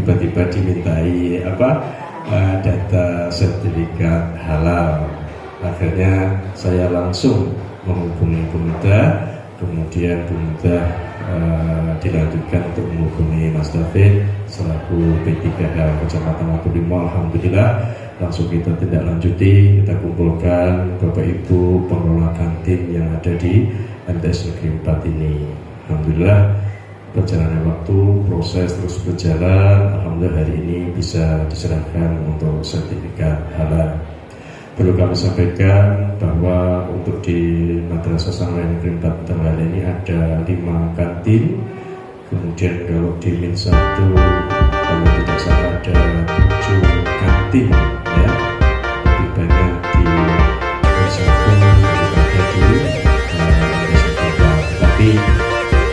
tiba-tiba dimintai data sertifikat halal. Akhirnya saya langsung menghubungi Bumda, kemudian Bumda dilanjutkan untuk menghubungi Mas David selaku P3H Kecamatan Watulimo. Alhamdulillah langsung kita tindak lanjuti, kita kumpulkan Bapak Ibu pengelola kantin yang ada di MTS Negeri 4 ini. Alhamdulillah berjalannya waktu, proses terus berjalan. Alhamdulillah hari ini bisa diserahkan untuk sertifikat halal. Perlu kami sampaikan bahwa untuk di Madrasah Sanawiyah Negeri 4 Tengah ini ada 5 kantin. Kemudian kalau di Min 1 kalau tidak salah ada 7 kantin ya. Lebih banyak di Min 1 daripada di Min 1. Tapi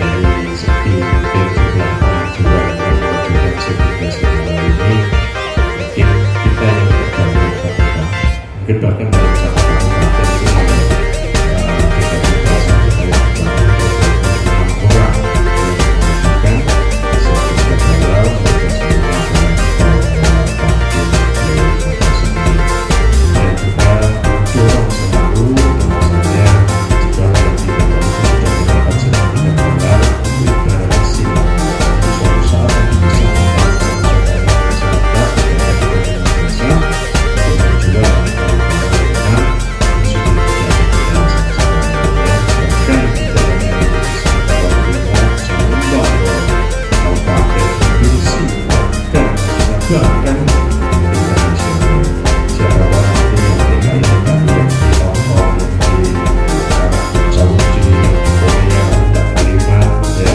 dari segi mungkin jumlah pengajuan yang mengajukan sertifikasi halal ini mungkin kita yang terbanyak mungkin bahkan dalam satu kabupaten itu ada kita buka satu kali orang yang mengajukan sertifikat halal mereka semua adalah dan juga dorong selalu bahwasanya jika yang tidak mendapat sertifikat halal itu garansi di suatu saat bisa membantu masyarakat dan juga bahkan siapa nanti yang tinggal di Bali, di Hongkong, di Saudi, Korea, tak terima ya,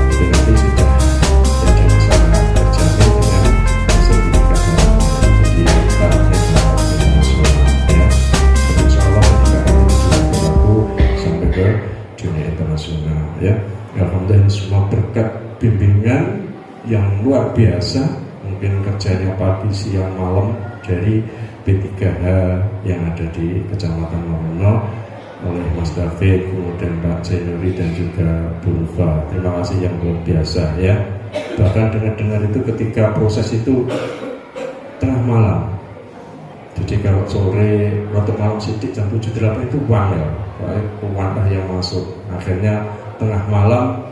itu nanti sudah jadi masalah terjamin dengan sertifikat halal. Jadi targetnya internasional ya. Insya Allah ketika ini juga berlaku sampai ke dunia internasional ya. Alhamdulillah ini semua berkat bimbingan yang luar biasa. Mungkin kerjanya pagi, siang, malam dari P3H yang ada di Kecamatan Waruno oleh Mas David, kemudian Pak Zainuri dan juga Bu Rufa. Terima kasih yang luar biasa ya. Bahkan dengar-dengar itu ketika proses itu tengah malam. Jadi kalau sore waktu malam sidik jam 7-8 itu uang ya, uang yang masuk. Akhirnya tengah malam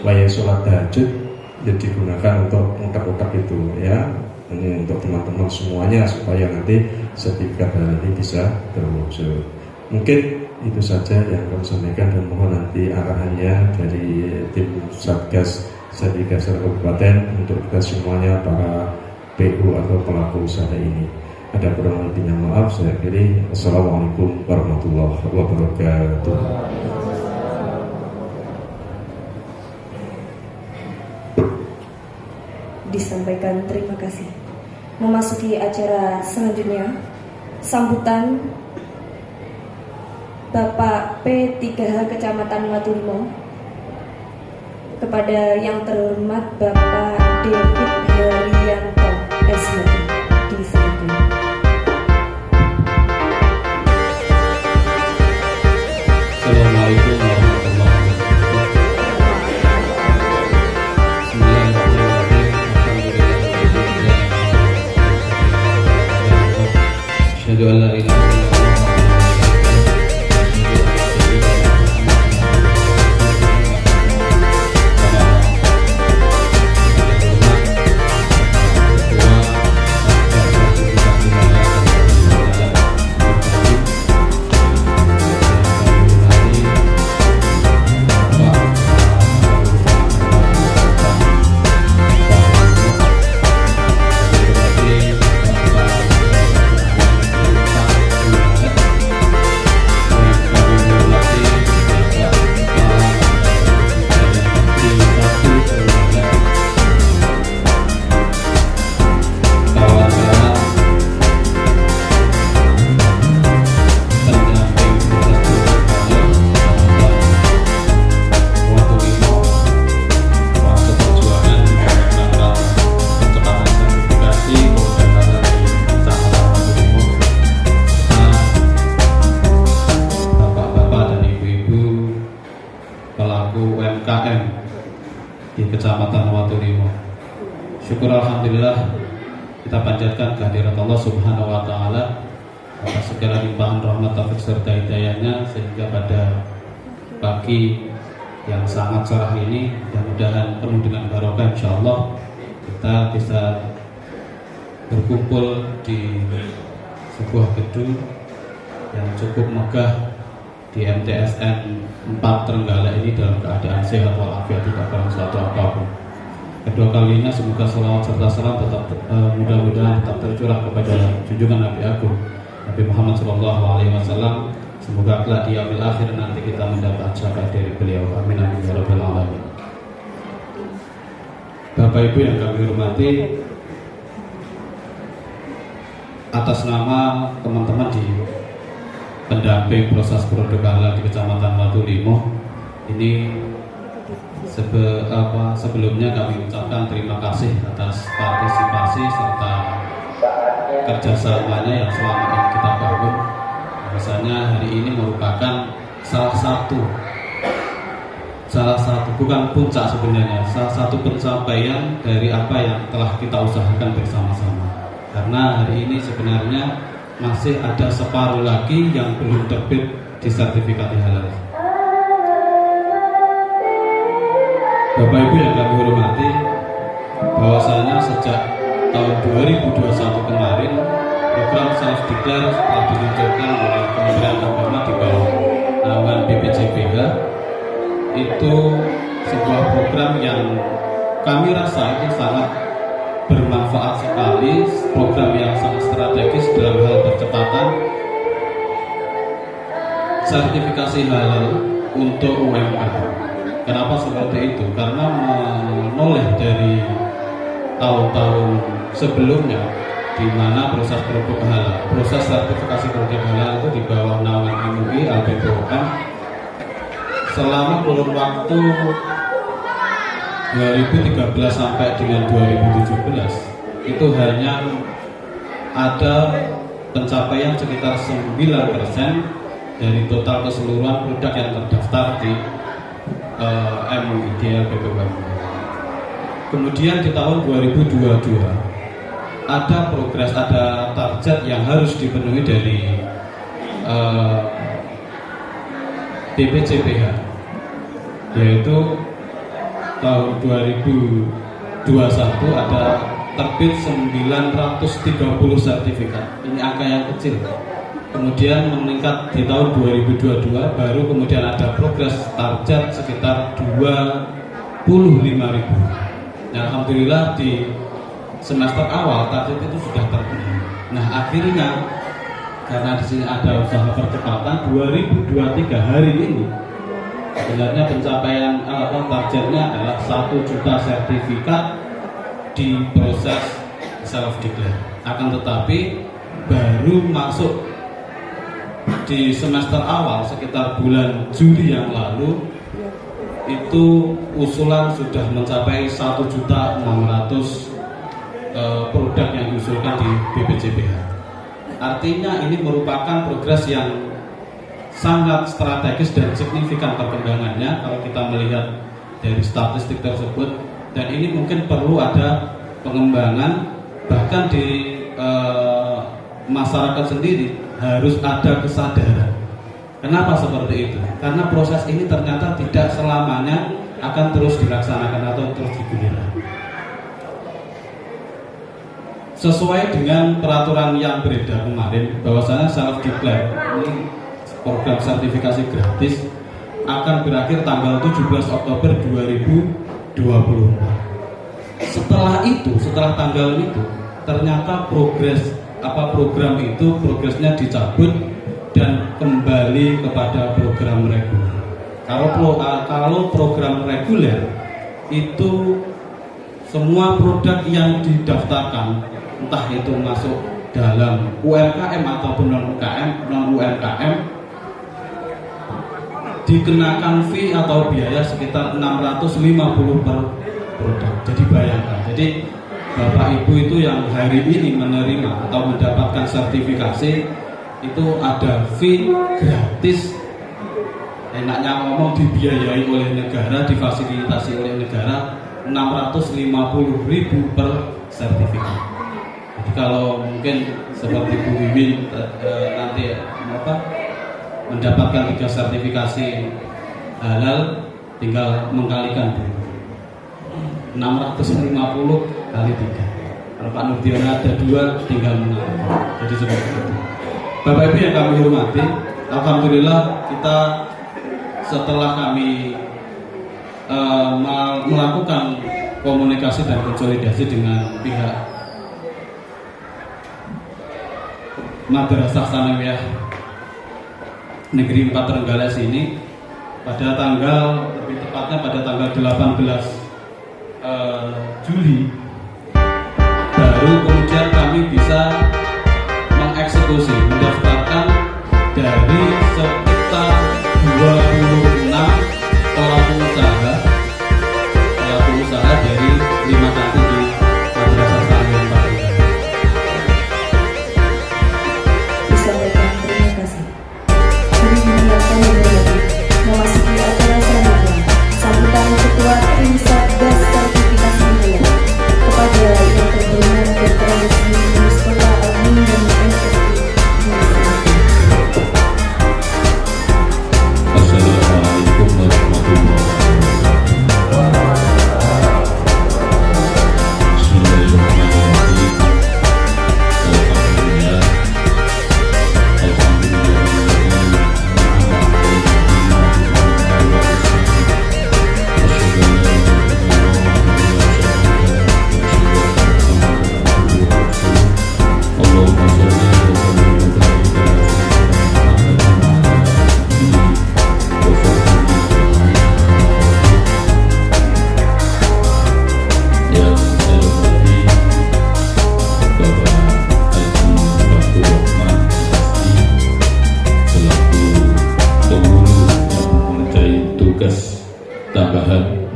waya sholat tahajud ya digunakan untuk otak-otak itu ya. Ini untuk teman-teman semuanya supaya nanti sertifikat halal ini bisa terwujud. Mungkin itu saja yang kami sampaikan dan mohon nanti arahannya dari tim Satgas Sertifikasi Kabupaten untuk kita semuanya para PU atau pelaku usaha ini. Ada kurang lebihnya maaf saya akhiri. Assalamualaikum warahmatullahi wabarakatuh. Disampaikan terima kasih. Memasuki acara selanjutnya, sambutan Bapak P3H Kecamatan Watulimo kepada yang terhormat Bapak David Herianto SHM. Disilakan. Assalamualaikum warahmatullahi wabarakatuh. Asyhadu an la ilaha UMKM di Kecamatan Watulimo. syukur alhamdulillah kita panjatkan kehadirat Allah Subhanahu wa taala atas segala limpahan rahmat taufik serta hidayahnya, sehingga pada pagi yang sangat cerah ini mudah-mudahan penuh dengan barokah insyaallah kita bisa berkumpul di sebuah gedung yang cukup megah di MTSN 4 Trenggalek ini dalam keadaan sehat walafiat, tidak kurang suatu apapun. Kedua kalinya semoga salawat serta salam tetap mudah-mudahan tetap tercurah kepada junjungan Nabi Agung Nabi Muhammad SAW. Semoga kelak di yaumil akhir nanti kita mendapat syafaat dari beliau. Amin amin ya rabbal alamin. Bapak Ibu yang kami hormati, atas nama teman-teman di pendamping proses produk halal di Kecamatan Watulimo ini sebelumnya kami ucapkan terima kasih atas partisipasi serta kerjasamanya yang selama ini kita bangun. Bahwasanya hari ini merupakan salah satu bukan puncak sebenarnya, salah satu pencapaian dari apa yang telah kita usahakan bersama-sama. Karena hari ini sebenarnya masih ada separuh lagi yang belum terbit di sertifikat halal. Bapak Ibu yang kami hormati, bahwasanya sejak tahun 2021 kemarin program self declare telah diluncurkan oleh Kementerian Agama di bawah naungan BPJPH. Itu sebuah program yang kami rasa itu sangat bermanfaat sekali, program yang sangat strategis dalam hal percepatan sertifikasi halal untuk UMKM. Kenapa seperti itu? Karena menoleh dari tahun-tahun sebelumnya, di mana proses produk halal, proses sertifikasi produk halal itu di bawah naungan MUI LBPOM selama kurun waktu 2013 sampai dengan 2017 itu hanya ada pencapaian sekitar 9% dari total keseluruhan produk yang terdaftar di MUI di LBPOM. Kemudian di tahun 2022 ada progres, ada target yang harus dipenuhi dari BPJPH, yaitu tahun 2021 ada terbit 930 sertifikat. Ini angka yang kecil. Kemudian meningkat di tahun 2022, baru kemudian ada progres target sekitar 25.000. Nah, alhamdulillah di semester awal target itu sudah terpenuhi. Nah, akhirnya karena di sini ada usaha percepatan, 2023 hari ini sebenarnya pencapaian targetnya adalah 1 juta sertifikat di proses self declare. Akan tetapi baru masuk di semester awal sekitar bulan Juli yang lalu itu usulan sudah mencapai 1.600.000 produk yang diusulkan di BPJPH. Artinya ini merupakan progres yang sangat strategis dan signifikan perkembangannya kalau kita melihat dari statistik tersebut, dan ini mungkin perlu ada pengembangan, bahkan di masyarakat sendiri harus ada kesadaran. Kenapa seperti itu? Karena proses ini ternyata tidak selamanya akan terus dilaksanakan atau terus digunakan. Sesuai dengan peraturan yang beredar kemarin, bahwasanya self declare ini program sertifikasi gratis akan berakhir tanggal 17 Oktober 2024. Setelah tanggal itu ternyata program itu progresnya dicabut dan kembali kepada program reguler. Kalau program reguler itu semua produk yang didaftarkan, entah itu masuk dalam UMKM ataupun non UMKM, dikenakan fee atau biaya sekitar 650 per produk. Jadi bayangkan, jadi Bapak Ibu itu yang hari ini menerima atau mendapatkan sertifikasi itu ada fee gratis. Enaknya ngomong dibiayai oleh negara, difasilitasi oleh negara, 650.000 per sertifikat. Jadi kalau mungkin seperti Bu Wiwin nanti mendapatkan 3 sertifikasi halal, tinggal mengkalikan 650 kali 3. Kalau Pak Nurdiana ada 2, tinggal mengkalikan. Jadi seperti itu. Bapak Ibu yang kami hormati, alhamdulillah kita setelah kami melakukan komunikasi dan konsolidasi dengan pihak Madrasah Sanawiyah Negeri 4 Trenggalek ini, pada tanggal, lebih tepatnya pada tanggal 18 Juli, baru kemudian kami bisa mengeksekusi, mendaftarkan dari sekitar 26 pelaku usaha dari 5 kantin di Madrasah Sanawiyah 4 Trenggalek. Disampaikan terima kasih. Kami menyiapkan memasuki acara selanjutnya. Sambutan Ketua Tim Satgas Sertifikasi Wilayah kepada yang terhormat Dr. Yusni Mustafa Amin dan MSI. Assalamualaikum warahmatullahi wabarakatuh. Bismillahirrahmanirrahim.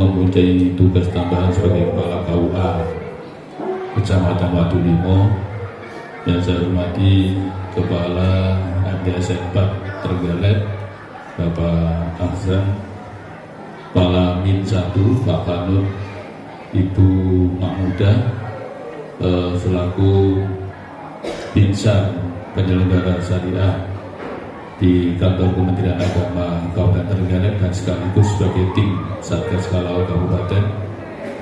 mempunyai tugas tambahan sebagai Kepala KUA Kecamatan Wadulimo, yang saya hormati Kepala MDSN 4 Trenggalek Bapak Ahzan, Kepala Min 1 Pak Panut, Ibu Mahmuda, selaku Binsar penyelenggara syariah di kantor Kementerian Agama Kabupaten Trenggalek dan sekaligus sebagai tim Satgas Kalau Kabupaten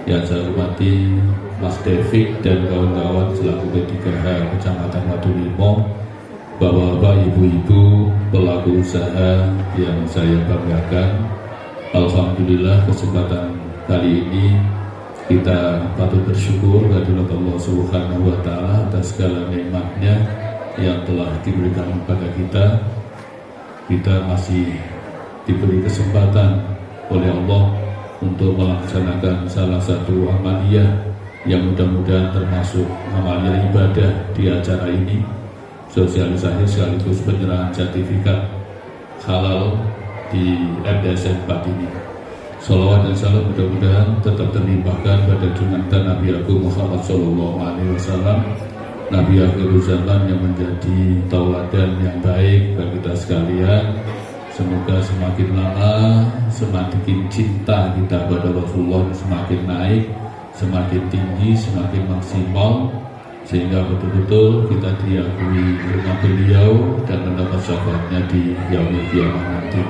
yang saya hormati Mas Devik dan kawan-kawan selaku P3H Kecamatan Wadulimo, bapak-bapak, ibu-ibu, pelaku usaha yang saya banggakan. Alhamdulillah kesempatan kali ini kita patut bersyukur kehadirat Allah Subhanahu wa Ta'ala atas segala nikmatnya yang telah diberikan kepada kita. Kita masih diberi kesempatan oleh Allah untuk melaksanakan salah satu amaliyah yang mudah-mudahan termasuk amaliyah ibadah di acara ini, sosialisasi sekaligus penyerahan sertifikat halal di MDSN 4 ini. Salawat dan salam mudah-mudahan tetap terlimpahkan pada junjungan Nabi Agung Muhammad SAW, Nabi akhir zaman yang menjadi tauladan yang baik bagi kita sekalian. Semoga semakin lama semakin cinta kita pada Rasulullah semakin naik, semakin tinggi, semakin maksimal, sehingga betul-betul kita diakui rumah beliau dan mendapat syafaatnya di yaumul qiyamah nanti.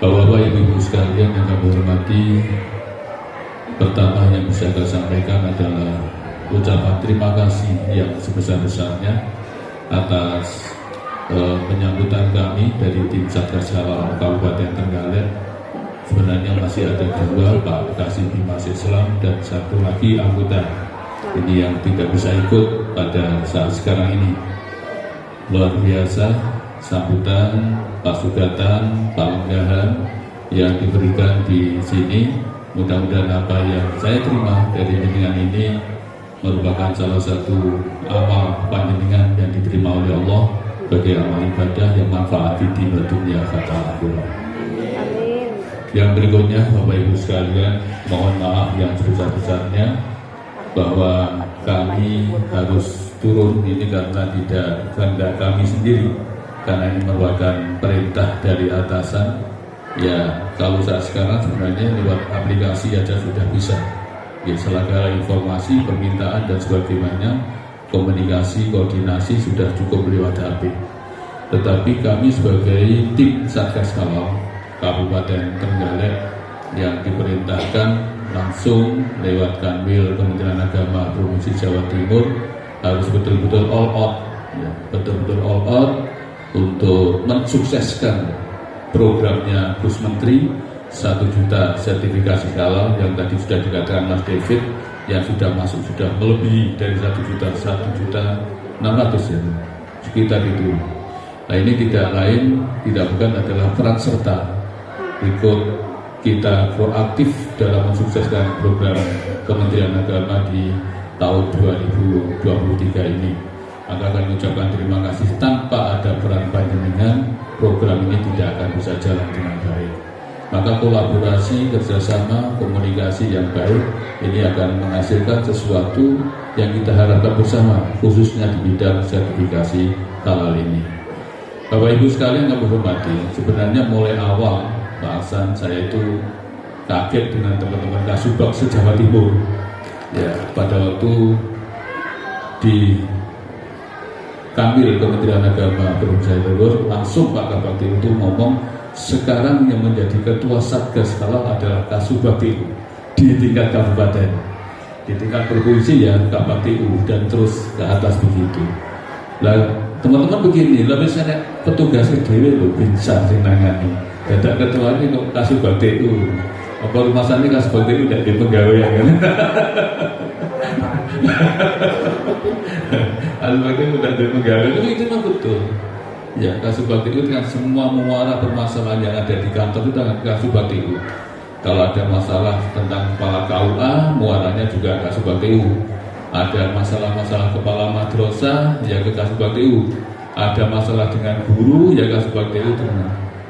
Bapak-bapak, ibu-ibu sekalian yang kami hormati, pertama yang bisa saya sampaikan adalah ucapan terima kasih yang sebesar-besarnya atas penyambutan kami dari tim Satgas Halal Kabupaten Trenggalek. Sebenarnya masih ada 2, Pak Kasih Bimas Islam dan 1 lagi anggota ini yang tidak bisa ikut pada saat sekarang ini. Luar biasa sambutan, pasugatan, palenggahan yang diberikan di sini. Mudah-mudahan apa yang saya terima dari pendidikan ini merupakan salah satu amal panjenengan yang diterima oleh Allah sebagai amal ibadah yang manfaat di dunia kata akhirat. Yang berikutnya, Bapak Ibu sekalian, mohon maaf yang sebesar-besarnya bahwa kami harus turun ini karena tidak kehendak kami sendiri, karena ini merupakan perintah dari atasan. Ya, kalau saat sekarang sebenarnya lewat aplikasi aja sudah bisa. ya, segala informasi, permintaan dan sebagainya, komunikasi, koordinasi sudah cukup lewat HP. Tetapi kami sebagai tim Satgas Halal Kabupaten Trenggalek yang diperintahkan langsung lewat Kanwil Kementerian Agama Provinsi Jawa Timur harus betul-betul all out, ya, betul-betul all out untuk mensukseskan programnya Gus Menteri 1 juta sertifikasi halal yang tadi sudah dikatakan Mas David, yang sudah masuk sudah melebihi dari 1.600.000 ya, sekitar itu. Nah, ini tidak bukan adalah peran serta ikut kita proaktif dalam mensukseskan program Kementerian Agama di tahun 2023 ini. Maka kami mengucapkan terima kasih. Tanpa ada peran panjenengan, program ini tidak akan bisa jalan dengan baik. Maka kolaborasi, kerjasama, komunikasi yang baik ini akan menghasilkan sesuatu yang kita harapkan bersama, khususnya di bidang sertifikasi halal ini. Bapak Ibu sekalian kami hormati, sebenarnya mulai awal bahasan saya itu kaget dengan teman-teman Kasubag se-Jawa Timur. Ya, pada waktu di Kanwil Kementerian Agama Provinsi Jawa Timur, langsung Pak Kabakti itu ngomong, sekarang yang menjadi ketua Satgas Halal adalah Kasubag di tingkat kabupaten, di tingkat provinsi ya Kabakti dan terus ke atas begitu. Lah teman-teman begini, lebih saya petugasnya dewe loh, bisa sing nangani. Dadak ketua ini kok Kasubag TU. Apa rumah sana Kasubag TU tidak di pegawai kan? Kasubag TU tidak di pegawai, itu memang betul. Ya, Kasubag TU dengan semua muara permasalahan yang ada di kantor itu dengan Kasubag TU. Kalau ada masalah tentang kepala KUA, muaranya juga Kasubag TU. Ada masalah-masalah kepala madrasah, ya ke Kasubag TU. Ada masalah dengan guru, ya Kasubag TU.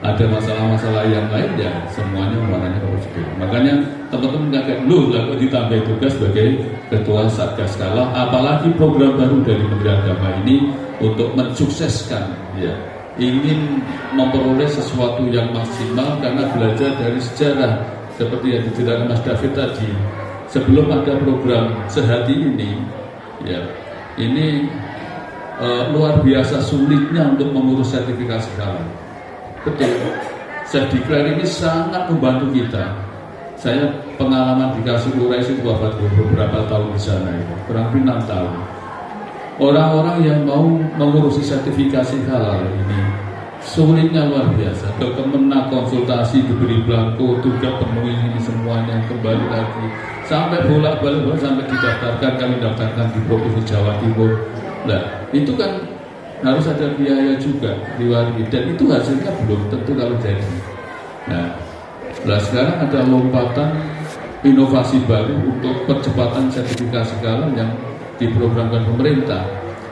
Ada masalah-masalah yang lain, ya semuanya muaranya ke Kasubag TU. Makanya teman-teman kaget, lalu ditambah tugas sebagai ketua Satgas Halal, apalagi program baru dari Kementerian Agama ini untuk mensukseskan, ya, ingin memperoleh sesuatu yang maksimal karena belajar dari sejarah seperti yang diceritakan Mas David tadi. Sebelum ada program Sehati ini, ya, ini luar biasa sulitnya untuk mengurus sertifikasi halal. Betul, Serdiklar ini sangat membantu kita. Saya pengalaman di Kasubag itu beberapa tahun di sana, kurang lebih 6 tahun. Orang-orang yang mau mengurusi sertifikasi halal ini sulitnya luar biasa. Ke Kemenak konsultasi, diberi belangko, tugas penuhi ini semuanya, kembali lagi sampai bolak-balik sampai didaftarkan, kami daftarkan di Provinsi Jawa Timur. Nah, itu kan harus ada biaya juga diwari, dan itu hasilnya belum tentu kalau jadi. Nah, sekarang ada lompatan inovasi baru untuk percepatan sertifikasi halal yang diprogramkan pemerintah,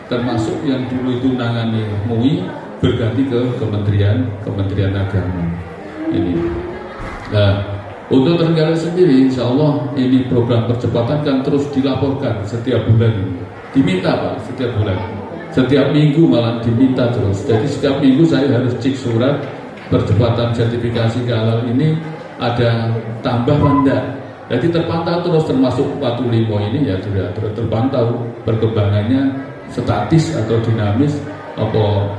termasuk yang dulu itu nangani MUI berganti ke Kementerian Agama ini. Nah, untuk Trenggalek sendiri, insya Allah ini program percepatan kan terus dilaporkan setiap bulan, diminta Pak setiap bulan, setiap minggu malah diminta terus. Jadi setiap minggu saya harus cek surat percepatan sertifikasi halal ini ada tambah rendah. Jadi terpantau terus, termasuk Watu Limo ini ya sudah terpantau perkembangannya statis atau dinamis, apa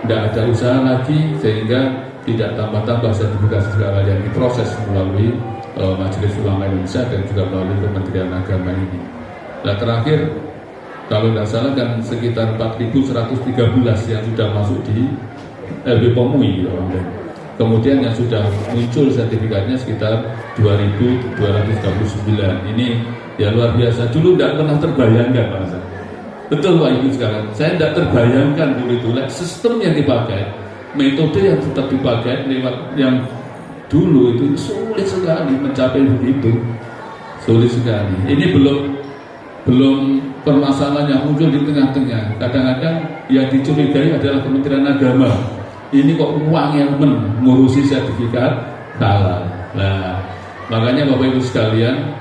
tidak ada usaha lagi sehingga tidak tambah-tambah sertifikasi halal yang diproses melalui Majelis Ulama Indonesia dan juga melalui Kementerian Agama ini. Nah, terakhir kalau tidak salah kan sekitar 4.113 yang sudah masuk di BPOM MUI, kemudian yang sudah muncul sertifikatnya sekitar 2.239. Ini ya luar biasa. Dulu tidak pernah terbayangkan Mas. Betul Pak Ibu sekarang, saya tidak terbayangkan dulu itu sistem yang dipakai, metode yang tetap dipakai lewat yang dulu itu sulit sekali mencapai begitu, sulit sekali. Ini belum permasalahan yang muncul di tengah-tengah. Kadang-kadang yang dicurigai adalah Kementerian Agama. Ini kok uang yang mengurusi sertifikat halal. Nah, makanya Bapak Ibu sekalian,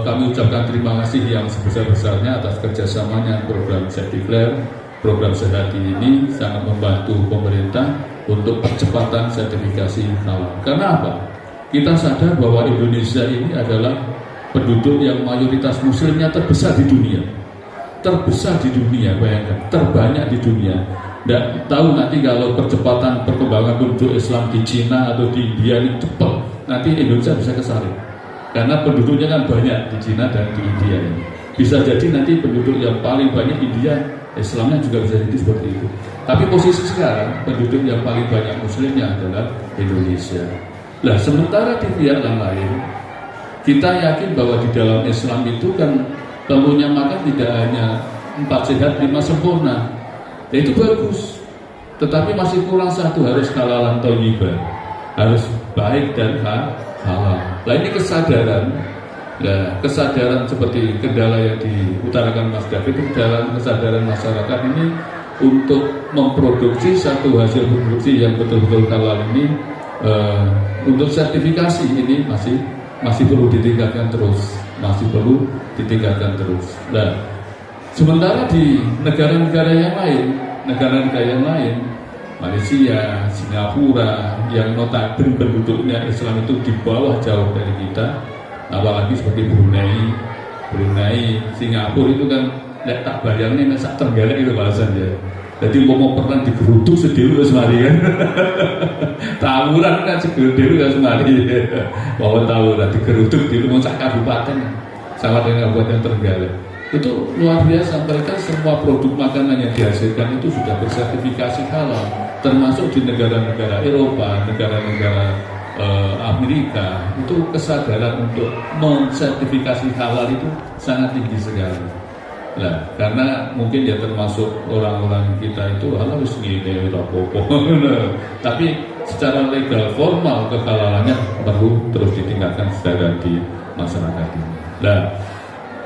kami ucapkan terima kasih yang sebesar-besarnya atas kerjasamanya program Serdiklar, program Sehati ini sangat membantu pemerintah untuk percepatan sertifikasi halal. Karena apa? Kita sadar bahwa Indonesia ini adalah penduduk yang mayoritas muslimnya terbesar di dunia. Terbesar di dunia, bayangkan, terbanyak di dunia. Nggak tahu nanti kalau percepatan perkembangan penduduk Islam di Cina atau di India ini cepat, nanti Indonesia bisa kesaring. Karena penduduknya kan banyak di Cina dan di India ini. Bisa jadi nanti penduduk yang paling banyak India, Islamnya juga bisa jadi seperti itu. Tapi posisi sekarang penduduk yang paling banyak muslimnya adalah Indonesia. Nah, sementara di pihak yang lain, kita yakin bahwa di dalam Islam itu kan tentunya makan tidak hanya 4 sehat 5 sempurna. Ya, itu bagus. Tetapi masih kurang satu, harus halalan thayyibah. Harus baik dan halal. Nah, ini kesadaran. Nah, kesadaran seperti kendala yang diutarakan Mas David itu dalam kesadaran masyarakat ini untuk memproduksi satu hasil produksi yang betul-betul halal ini, untuk sertifikasi ini masih perlu ditingkatkan terus, Nah, sementara di negara-negara yang lain, Malaysia, Singapura, yang notabene penduduknya Islam itu di bawah jauh dari kita, apalagi seperti Brunei, Singapura itu kan tak bayangnya sak tergalak itu bahasanya. Jadi mau perang digerutuk sedelu wis mari kan. Tawuran kan sedelu wis mari. Bahwa tawuran digerutuk di rumah sak kabupaten sama dengan kabupaten Trenggalek. Itu luar biasa, mereka semua produk makanan yang dihasilkan itu sudah bersertifikasi halal, termasuk di negara-negara Eropa, negara-negara Amerika. Itu kesadaran untuk mensertifikasi halal itu sangat tinggi sekali. Nah, karena mungkin ya termasuk orang-orang kita itu halal segini apa-apa. Tapi secara legal formal kehalalannya perlu terus ditingkatkan secara di masyarakat ini. Nah,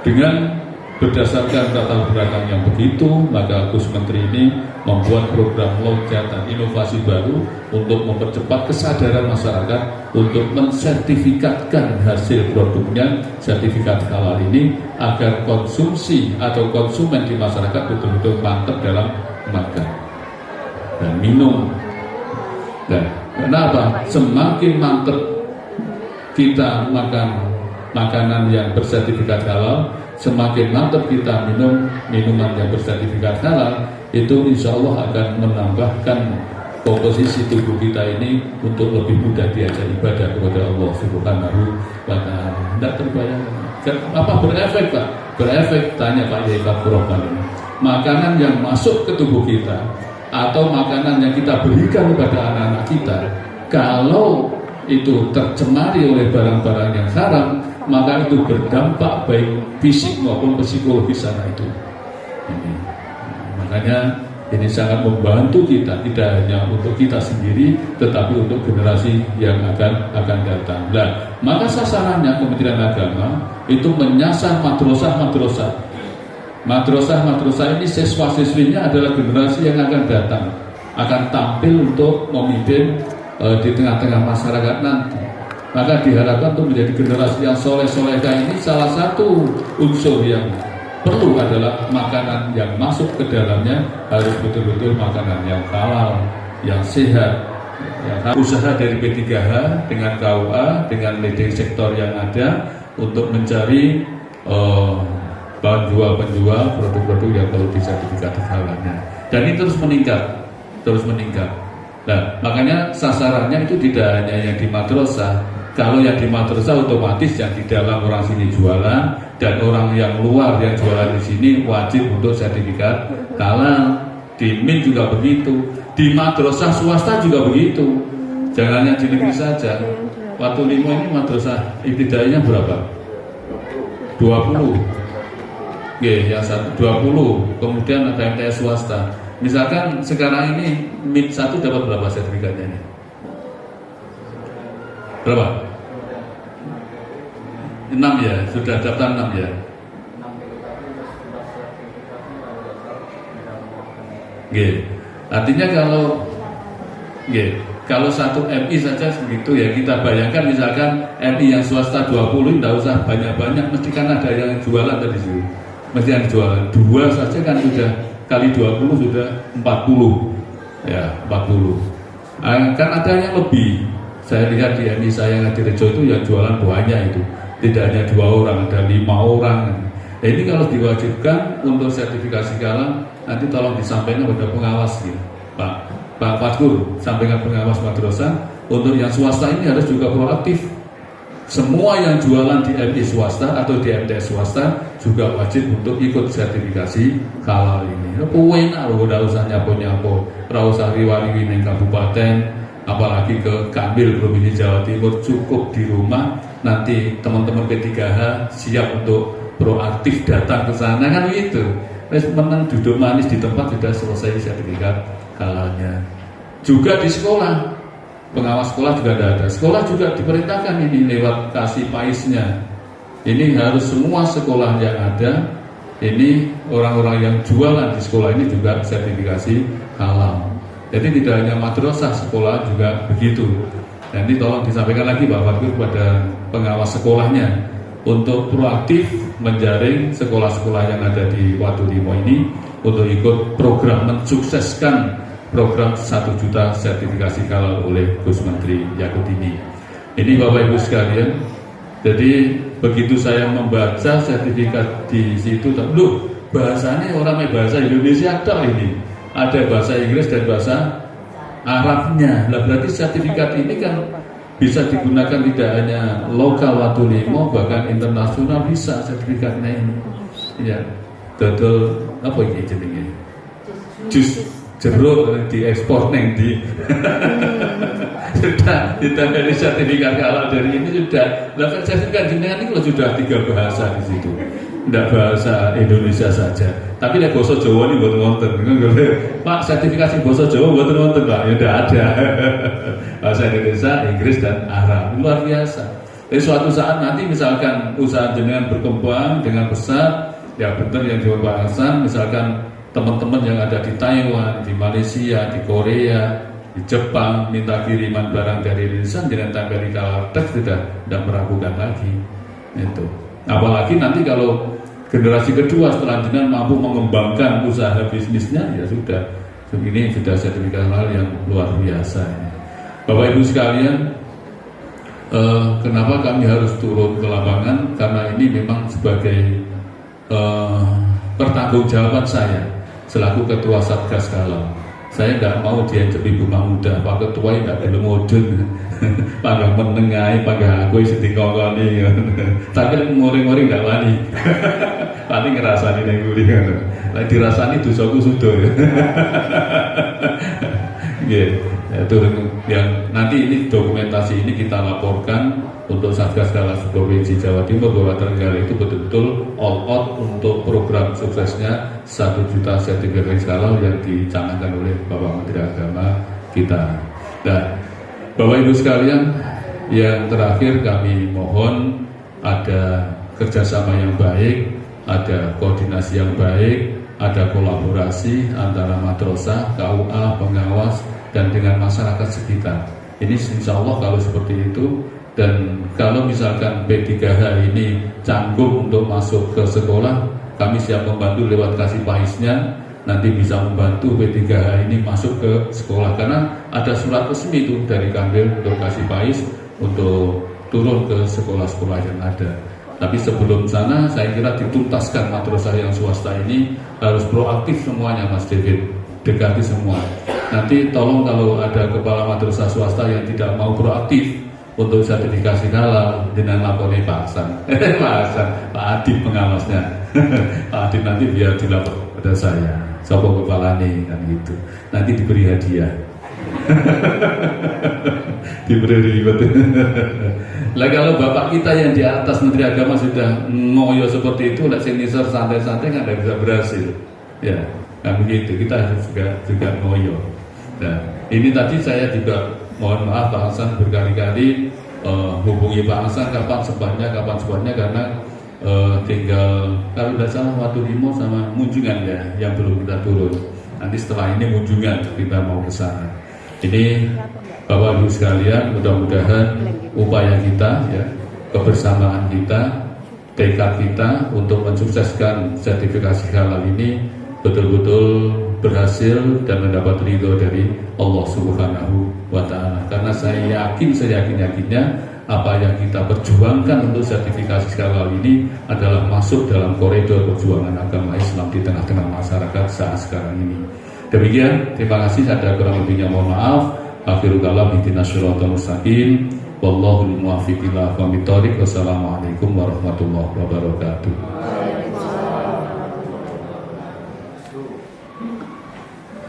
dengan berdasarkan latar belakang yang begitu, maka Gus Menteri ini membuat program loncatan inovasi baru untuk mempercepat kesadaran masyarakat untuk mensertifikatkan hasil produknya, sertifikat halal ini, agar konsumsi atau konsumen di masyarakat betul-betul mantap dalam makan dan minum. Nah, kenapa? Semakin mantap kita makan makanan yang bersertifikat halal, semakin mantap kita minum minuman yang bersertifikat halal, itu insya Allah akan menambahkan komposisi tubuh kita ini untuk lebih mudah diajak ibadah kepada Allah Subhanahu wa Ta'ala. Tidak terbayangkan. Apa berefek, Pak? Berefek, tanya Pak Yai Kabropan ini. Makanan yang masuk ke tubuh kita atau makanan yang kita berikan kepada anak-anak kita, kalau itu tercemari oleh barang-barang yang haram, maka itu berdampak baik fisik maupun psikologis sana itu. Makanya ini sangat membantu kita, tidak hanya untuk kita sendiri, tetapi untuk generasi yang akan datang. Nah, maka sasarannya Kementerian Agama itu menyasar madrasah-madrasah. Madrasah-madrasah ini siswa-siswinya adalah generasi yang akan datang, akan tampil untuk memimpin di tengah-tengah masyarakat nanti. Maka diharapkan untuk menjadi generasi yang soleh-solehah ini, salah satu unsur yang perlu adalah makanan yang masuk ke dalamnya harus betul-betul makanan yang halal, yang sehat. Ya, usaha dari P3H dengan KUA, dengan leading sektor yang ada untuk mencari penjual produk-produk yang perlu disertifikasi halalnya. Dan ini terus meningkat. Nah, makanya sasarannya itu tidak hanya yang di madrasah. Kalau yang di madrasah otomatis yang di dalam orang sini jualan, dan orang yang luar yang jualan di sini wajib untuk sertifikat halal. Di MIN juga begitu, di madrasah swasta juga begitu. Jangan yang di negeri saja. Waktu 5 ini madrasah ibtidaiyahnya berapa? 20. Yang 20. Kemudian ada MTS swasta. Misalkan sekarang ini MIN 1 dapat berapa sertifikatnya ini? Berapa? 6 ya, sudah daftar 6 ya. Artinya kalau satu MI saja segitu ya, kita bayangkan misalkan MI yang swasta 20, tidak usah banyak-banyak, mesti kan ada yang jualan tadi sih. Mesti yang jualan. 2 saja kan sudah kali 20 sudah 40. Ya, 40. Kan ada yang lebih. Saya lihat di MI saya yang di Rejo itu yang jualan banyak itu. Tidak hanya 2 orang, ada 5 orang. Nah, ini kalau diwajibkan untuk sertifikasi halal, nanti tolong disampaikan kepada pengawas ya. Pak Fatkur, sampaikan pengawas madrasah, untuk yang swasta ini harus juga proaktif. Semua yang jualan di MI swasta atau di MTS swasta juga wajib untuk ikut sertifikasi halal ini. Enak loh, udah usah nyapo-nyapo, ora usah riwali ning kabupaten, apalagi ke Kambil Provinsi Jawa Timur, cukup di rumah. Nanti teman-teman P3H siap untuk proaktif datang ke sana kan gitu. Wes menang duduk manis di tempat sudah selesai sertifikat halalnya. Juga di sekolah, pengawas sekolah juga ada. Sekolah juga diperintahkan ini lewat kasih paisnya. Ini harus semua sekolah yang ada, ini orang-orang yang jualan di sekolah ini juga sertifikasi halal. Jadi tidak hanya madrasah, sekolah juga begitu. Dan ini tolong disampaikan lagi Pak Fatkur kepada pengawas sekolahnya untuk proaktif menjaring sekolah-sekolah yang ada di Wadulimo ini untuk ikut program mensukseskan program 1 juta sertifikasi halal oleh Gus Menteri Yakut ini. Ini Bapak Ibu sekalian, jadi begitu saya membaca sertifikat di situ, loh bahasanya orang bahasa Indonesia ada ini, ada bahasa Inggris dan bahasa Arabnya. Lah berarti sertifikat ini kan bisa digunakan tidak hanya lokal Wadulimo, bahkan internasional bisa sertifikatnya ini. Ya, betul apa ini jenenge? Jus jeruk diekspor neng di sudah ditandai sertifikat halal dari ini sudah. Lah sertifikat jenengan ini kalau sudah 3 bahasa di situ. Tidak bahasa Indonesia saja, tapi lek basa Jawa ini mboten wonten. Pak, sertifikasi basa Jawa mboten wonten, Pak. Ya tidak ada. Bahasa Indonesia, Inggris dan Arab. Luar biasa. Jadi suatu saat nanti misalkan usaha jenengan berkembang dengan besar, ya benar yang jawab Pak Hasan, misalkan teman-teman yang ada di Taiwan, di Malaysia, di Korea, di Jepang minta kiriman barang dari Indonesia, jangan tampil di Kalatex sudah tidak meragukan lagi. Itu. Apalagi nanti kalau generasi kedua setelah jenengan mampu mengembangkan usaha bisnisnya, ya sudah. Ini sudah sertifikat halal yang luar biasa. Bapak Ibu sekalian, kenapa kami harus turun ke lapangan? Karena ini memang sebagai pertanggungjawaban saya selaku ketua Satgas Halal. Saya tidak mau diajak ibu muda, Pak Ketua tidak belum modern, panggang menengai, panggang aku sedih kongkoni, tapi ngoring-ngoring tidak wani, paling ngerasani yang gurih kan, lagi dirasani dosaku sudah, ya, itu yang nanti ini dokumentasi ini kita laporkan untuk Satgas Halal Provinsi Jawa Timur bahwa Trenggalek itu betul-betul all out untuk program suksesnya 1 juta sertifikasi halal yang dicanangkan oleh Bapak Menteri Agama kita. Dan Bapak Ibu sekalian, yang terakhir kami mohon ada kerjasama yang baik, ada koordinasi yang baik, ada kolaborasi antara madrasah, KUA, pengawas, dan dengan masyarakat sekitar. Ini insya Allah kalau seperti itu. Dan kalau misalkan P3H ini canggung untuk masuk ke sekolah, kami siap membantu lewat kasih paisnya. Nanti bisa membantu P3H ini masuk ke sekolah, karena ada surat resmi itu dari Kambil untuk kasih pais untuk turun ke sekolah-sekolah yang ada. Tapi sebelum sana saya kira dituntaskan madrasah yang swasta ini harus proaktif semuanya, Mas David, dekati semua. Nanti tolong kalau ada kepala madrasah swasta yang tidak mau proaktif untuk sertifikasi halal, dengan lapornya Pak Hasan, Pak Adib pengawasnya, Pak Adib nanti biar dilapor pada saya, sopo kepalanya kan gitu, nanti diberi hadiah, diberi ribet. Lah kalau bapak kita yang di atas Menteri Agama sudah ngoyo seperti itu, lah senior santai-santai nggak bisa berhasil, ya, kan begitu. Kita harus juga ngoyo. Nah, ini tadi saya juga mohon maaf Pak Hasan berkali-kali hubungi Pak Hasan kapan sebabnya karena tinggal kalau tidak salah Wadulimo sama Munjungan ya yang belum kita turun. Nanti setelah ini Munjungan kita mau ke sana. Ini Bapak Ibu sekalian, mudah-mudahan upaya kita ya, kebersamaan kita, tekad kita untuk mensukseskan sertifikasi halal ini betul-betul berhasil dan mendapat ridho dari Allah Subhanahu wa Ta'ala. Karena saya yakin, seyakin-yakinnya apa yang kita perjuangkan untuk sertifikasi halal ini adalah masuk dalam koridor perjuangan agama Islam di tengah-tengah masyarakat saat sekarang ini. Demikian, terima kasih. Ada kurang lebihnya mohon maaf. Akhirul kalam, ihdinas siratal mustaqim. Wallahul muwaffiq ila aqwamit thoriq. Wassalamualaikum warahmatullahi wabarakatuh.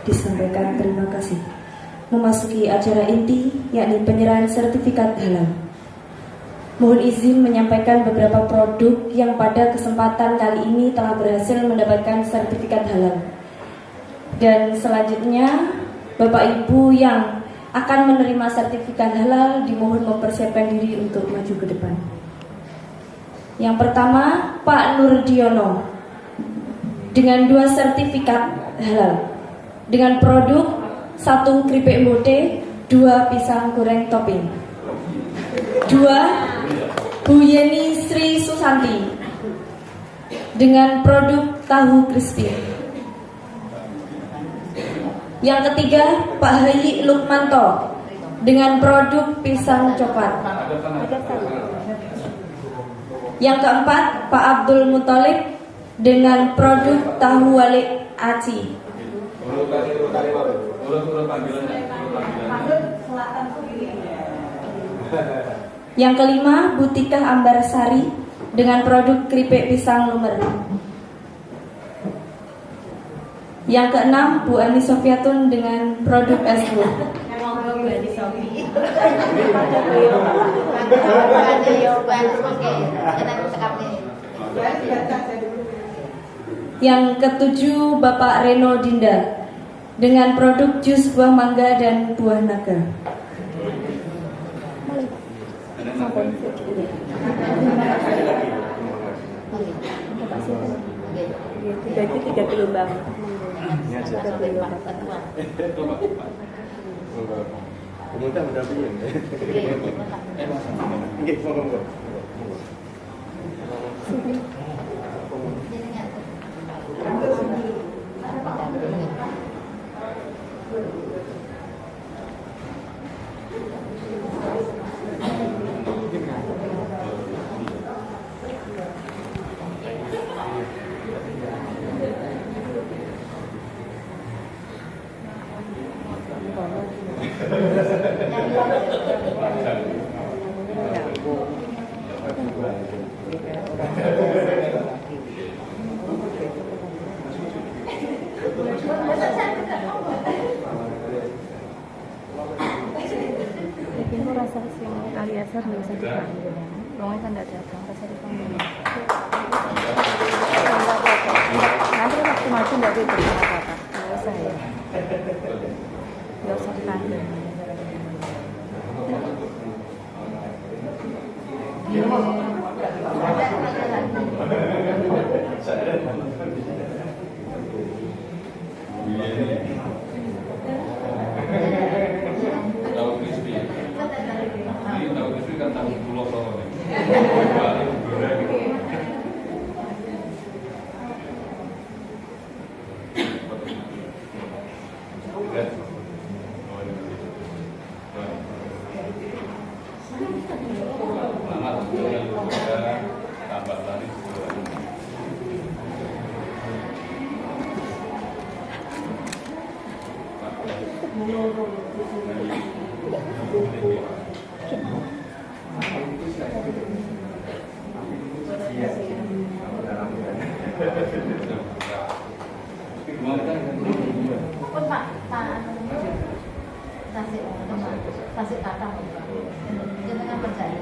Disampaikan terima kasih. Memasuki acara inti, yakni penyerahan sertifikat halal. Mohon izin menyampaikan beberapa produk yang pada kesempatan kali ini telah berhasil mendapatkan sertifikat halal. Dan selanjutnya, Bapak Ibu yang akan menerima sertifikat halal dimohon mempersiapkan diri untuk maju ke depan. Yang pertama, Pak Nurdiono dengan 2 sertifikat halal dengan produk 1 keripik mode, 2 pisang goreng topping. 2, Bu Yeni Sri Susanti dengan produk tahu crispy. Yang ketiga, Pak Hayi Lukmanto dengan produk pisang coklat. Yang keempat, Pak Abdul Muthalib dengan produk tahu walik aci. Yang kelima, Butikah Ambarsari dengan produk keripik pisang lumer. Yang keenam, Bu Ani Sofiatun dengan produk es buah. Yang ketujuh, Bapak Reno Dinda dengan produk jus buah mangga dan buah naga. Tiga kilo bang. Kemudian mendampingin. Nanti waktu maju nggak ada apa-apa, nggak usah ya, nggak usah dipanggil. Tahu crispy. Ini tahu crispy kan tahu pulau soalnya. Kasih kata jangan percaya.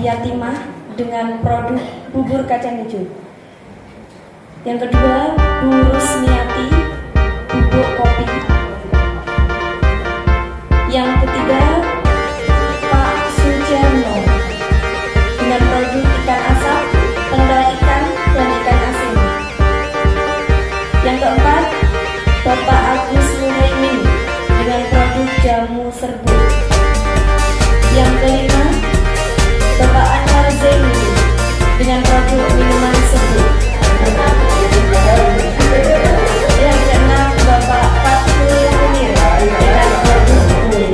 Yatimah dengan produk bubur kacang hijau. Yang kedua, Bu Rusmiati, bubuk kopi. Yang ketiga, Pak Sujarno dengan produk ikan asap, tenggal ikan, dan ikan asin. Yang keempat, Bapak Agus Muhaimin dengan produk jamu serbuk. Yang kelima, Bapak Anwar Zaini dengan produk minuman serbuk. Yang keenam, Bapak Fatul Munir dengan produk kue.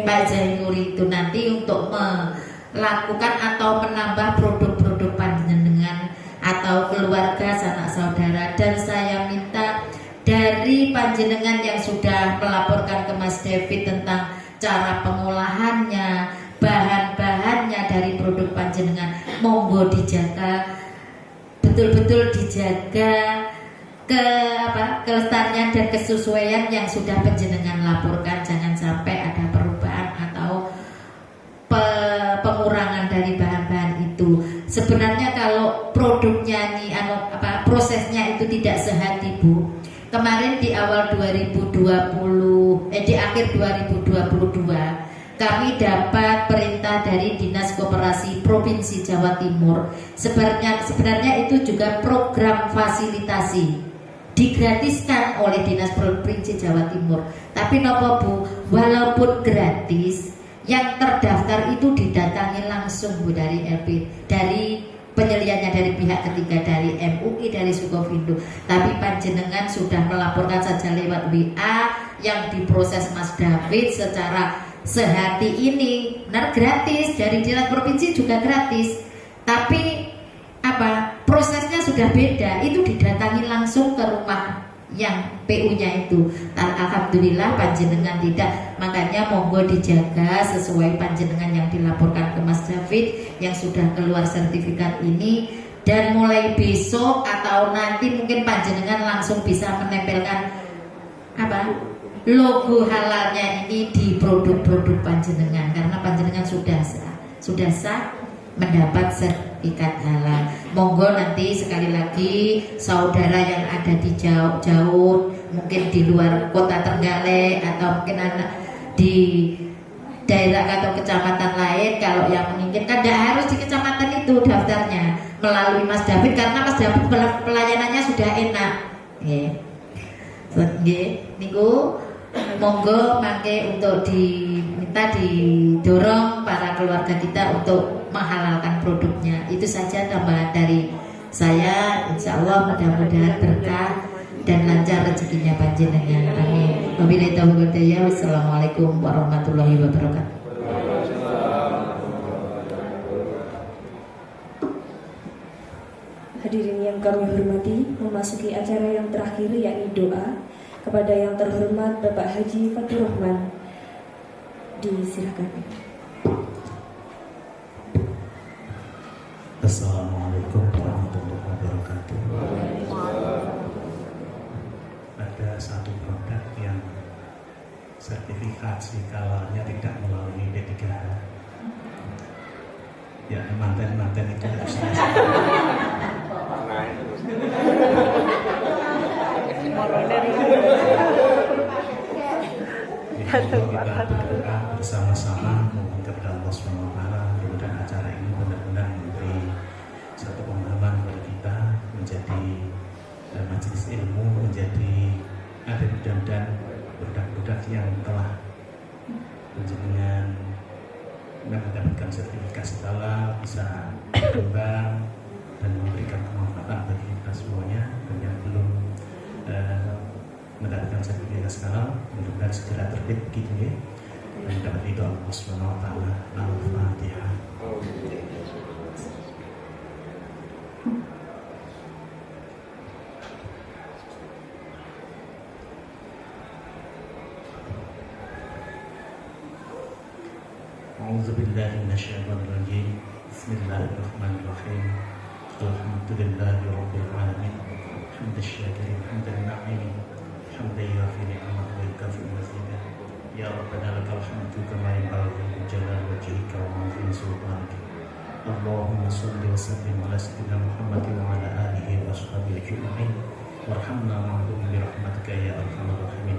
Pak Zainur itu nanti untuk melakukan atau menambah produk-produk panjenengan atau keluarga sanak saudara. Dan saya minta dari panjenengan yang sudah melaporkan ke Mas David tentang cara pengolahannya, bahan-bahannya dari produk panjenengan, monggo dijaga, betul-betul dijaga kelestarian dan kesesuaian yang sudah panjenengan laporkan. Jangan sampai ada perubahan atau pengurangan dari bahan-bahan itu. Sebenarnya kalau produknya nih prosesnya itu tidak sehati, Bu. Kemarin di awal 2020 di akhir 2022 kami dapat perintah dari Dinas Koperasi Provinsi Jawa Timur. Sebenarnya itu juga program fasilitasi digratiskan oleh Dinas Provinsi Jawa Timur. Tapi nopo Bu, walaupun gratis, yang terdaftar itu didatangi langsung Bu dari LP, dari penyeliannya dari pihak ketiga, dari MUI, dari Sukovindo. Tapi panjenengan sudah melaporkan saja lewat WA yang diproses Mas David secara sehati ini, benar gratis, dari Dinas Provinsi juga gratis. Tapi prosesnya sudah sudah beda, itu didatangi langsung ke rumah yang PU-nya itu. Alhamdulillah panjenengan tidak, makanya monggo dijaga sesuai panjenengan yang dilaporkan ke Mas David yang sudah keluar sertifikat ini, dan mulai besok atau nanti mungkin panjenengan langsung bisa menempelkan logo halalnya ini di produk-produk panjenengan, karena panjenengan sudah sah mendapat sertifikat halal. Monggo nanti sekali lagi saudara yang ada di jauh-jauh, mungkin di luar kota Trenggalek atau mungkin anak di daerah atau kecamatan lain, kalau yang menginginkan tidak harus di kecamatan itu daftarnya melalui Mas David, karena Mas David pelayanannya sudah enak. Niku monggo mangke untuk diminta didorong para keluarga kita untuk menghalalkan produknya. Itu saja tambahan dari saya. Insya Allah mudah-mudahan berkah dan lancar rezekinya panjenengan. Amin. Wabillahi taufiq wal hidayah. Wassalamualaikum warahmatullahi wabarakatuh. Hadirin yang kami hormati, memasuki acara yang terakhir yakni doa kepada yang terhormat Bapak Haji Fatur Rahman. Disilakan. Assalamualaikum warahmatullahi wabarakatuh. Ada satu produk yang sertifikasi kalalnya tidak melalui P3H. Ya, manten-manten itu harus kita berdoa bersama-sama mohon kepada Allah SWT, mudah-mudahan acara ini benar-benar memberi satu pemahaman kepada kita, menjadi majelis ilmu, menjadi ada mudah-mudahan budak-budak yang telah menjenengan mendapatkan sertifikasi halal bisa berkembang dan memberikan kemanfaatan bagi kita semuanya, dan yang belum mendapatkan sertifikasi halal mudah-mudahan segera terbit begitu ya, dan dapat ridho Allah SWT. Al-Fatihah. A'udzubillahi minasyaitonirrajim. Bismillahirrahmanirrahim. Alhamdulillahi rabbil alamin. Hamdasyakirin hamdan na'imin. Hamdan yafi ni'mat wa yukafi mazidah. Ya Rabbana lakal hamdu kama yanbaghi li jalali wajhika wa 'azimi sultanika. Allahumma shalli wa sallim ala sayyidina Muhammad wa ala alihi wa sahbihi ajma'in. Warhamna ma'hum bi rahmatika ya arhamar rahimin.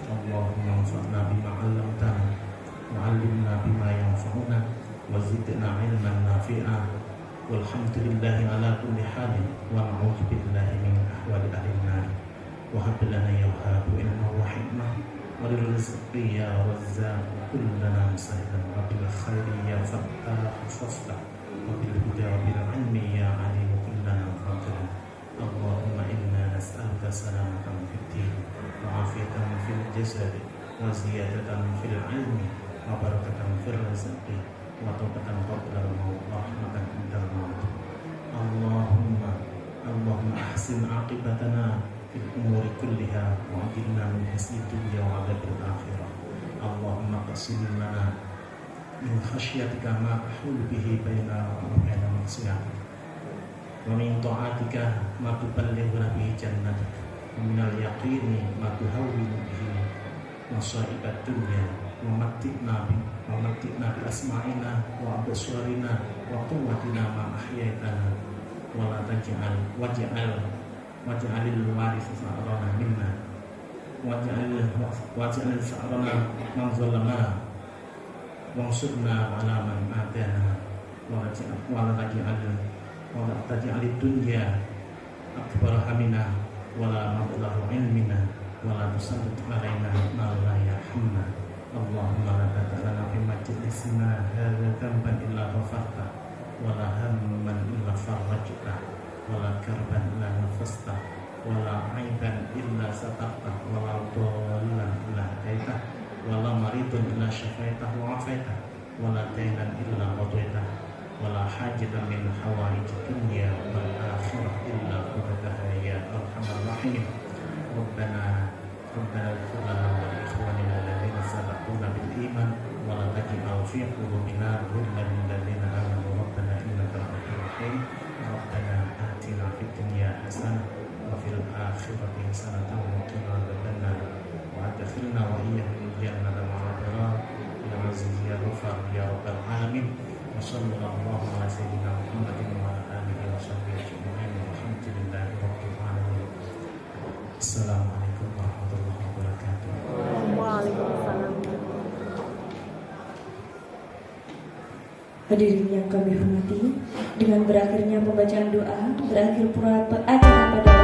Allahumma anfa'na bima 'allamtana wa 'allimna bima yanfa'una wa zidna 'ilman nafi'a. Walhamdulillahi ala kulli halin wa na'udzu billahi min ahwali ahli an-nar. Wa hab lana ya wahhab ilma wa hikmah wa rizqi ya razzaq kullana musahhilan wa bil khairi ya fattah faftah wa bil huda wa bil ilmi ya alim kullana fadlan. Allahumma inna nas'aluka salamatan fid din wa afiyatan fil jasad wa ziyadatan fil ilmi wa barakatan fil rizqi wa tawbatan qabla al-maut wa rahmatan indal maut. Allahumma ahsin aqibatana fil umuri kulliha wa ajirna min hisni dunya wa adzabil akhirah. Allahumma qasim lana min khasyatika ma tahulu bihi baina wa baina maksiatik wa min ta'atika ma tuballighuna bihi jannatik wa min al-yaqini ma tuhawwinu bihi masaibat dunya wa matti'na bi asma'ina wa absarina wa quwwatina ma ahyaitana wa la taj'al waj'alil warisa sa'rana minna waj'al sa'rana man zalamana wansurna ala man atana wa la taj'alid dunya akbar hamina wa la mablagha ilmina wa la tusallit alaina ma la yarhamna. Allahumma la tad'alna fi majlisina hadza dhanban illa ghafarta wa la hamman illa farajta wa la karban illa nafasta wa la aiban illa satarta wa la dhallan illa hadaita wa la maridun illa syafaita wa afaita wa la dainan illa qadaita wa la hajatan min hawaij dunya wal akhirah illa حسنة وقنا عذاب النار وأدخلنا وإياهم الجنة مع الأبرار يا عزيز يا غفار يا رب العالمين وصلى الله على سيدنا محمد وعلى آله وصحبه أجمعين والحمد لله رب العالمين. السلام عليكم ورحمة الله وبركاته. Waalaikumsalam. Hadirin yang kami hormati, dengan berakhirnya pembacaan doa, berakhir pula acara pada